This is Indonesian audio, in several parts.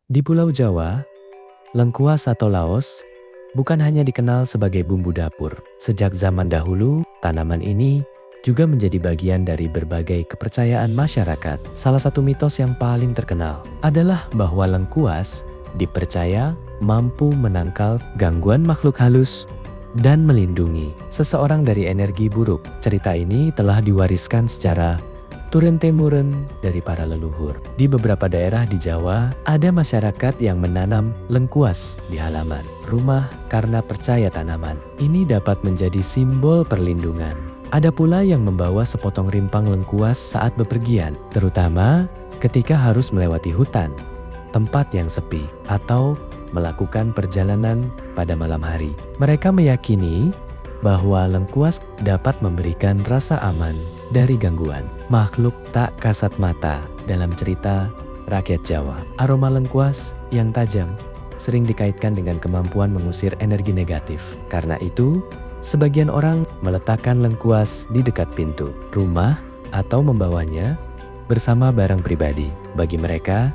Di Pulau Jawa, lengkuas atau laos bukan hanya dikenal sebagai bumbu dapur. Sejak zaman dahulu, tanaman ini juga menjadi bagian dari berbagai kepercayaan masyarakat. Salah satu mitos yang paling terkenal adalah bahwa lengkuas dipercaya mampu menangkal gangguan makhluk halus dan melindungi seseorang dari energi buruk. Cerita ini telah diwariskan secara turun-temurun dari para leluhur. Di beberapa daerah di Jawa, ada masyarakat yang menanam lengkuas di halaman rumah karena percaya tanaman ini dapat menjadi simbol perlindungan. Ada pula yang membawa sepotong rimpang lengkuas saat bepergian, terutama ketika harus melewati hutan, tempat yang sepi, atau melakukan perjalanan pada malam hari. Mereka meyakini bahwa lengkuas dapat memberikan rasa aman dari gangguan makhluk tak kasat mata. Dalam cerita rakyat Jawa, aroma lengkuas yang tajam sering dikaitkan dengan kemampuan mengusir energi negatif. Karena itu, sebagian orang meletakkan lengkuas di dekat pintu rumah atau membawanya bersama barang pribadi. Bagi mereka,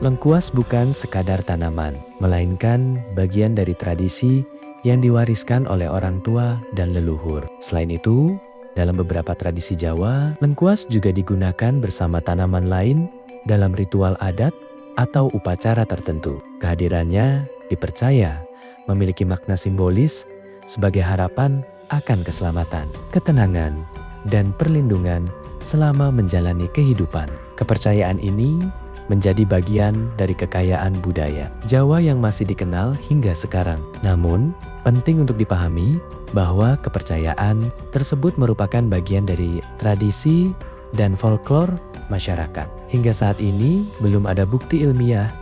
lengkuas bukan sekadar tanaman, melainkan bagian dari tradisi yang diwariskan oleh orang tua dan leluhur. Selain itu, dalam beberapa tradisi Jawa, lengkuas juga digunakan bersama tanaman lain dalam ritual adat atau upacara tertentu. Kehadirannya dipercaya memiliki makna simbolis sebagai harapan akan keselamatan, ketenangan, dan perlindungan selama menjalani kehidupan. Kepercayaan ini menjadi bagian dari kekayaan budaya Jawa yang masih dikenal hingga sekarang. Namun, penting untuk dipahami bahwa kepercayaan tersebut merupakan bagian dari tradisi dan folklor masyarakat. Hingga saat ini, belum ada bukti ilmiah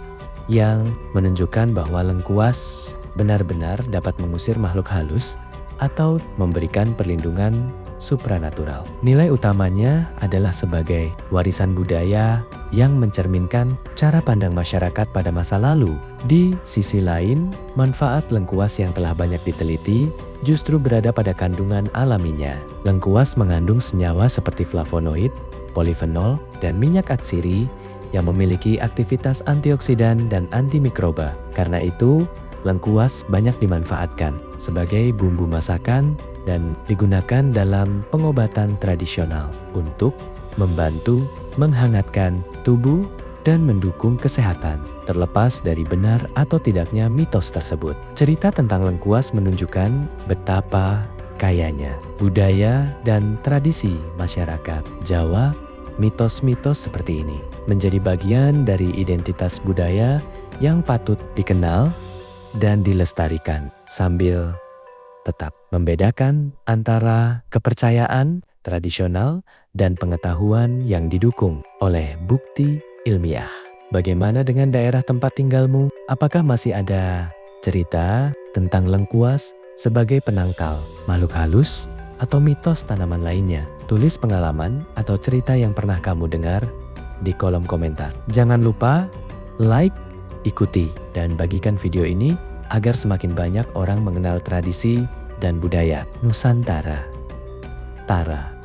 yang menunjukkan bahwa lengkuas benar-benar dapat mengusir makhluk halus atau memberikan perlindungan supranatural. Nilai utamanya adalah sebagai warisan budaya yang mencerminkan cara pandang masyarakat pada masa lalu. Di sisi lain, manfaat lengkuas yang telah banyak diteliti justru berada pada kandungan alaminya. Lengkuas mengandung senyawa seperti flavonoid, polifenol, dan minyak atsiri yang memiliki aktivitas antioksidan dan antimikroba. Karena itu, lengkuas banyak dimanfaatkan sebagai bumbu masakan dan digunakan dalam pengobatan tradisional untuk membantu menghangatkan tubuh dan mendukung kesehatan. Terlepas dari benar atau tidaknya mitos tersebut, cerita tentang lengkuas menunjukkan betapa kayanya budaya dan tradisi masyarakat Jawa. Mitos-mitos seperti ini menjadi bagian dari identitas budaya yang patut dikenal dan dilestarikan, sambil tetap membedakan antara kepercayaan tradisional dan pengetahuan yang didukung oleh bukti ilmiah. Bagaimana dengan daerah tempat tinggalmu? Apakah masih ada cerita tentang lengkuas sebagai penangkal makhluk halus atau mitos tanaman lainnya? Tulis pengalaman atau cerita yang pernah kamu dengar di kolom komentar. Jangan lupa like, ikuti, dan bagikan video ini agar semakin banyak orang mengenal tradisi dan budaya Nusantara. Tara.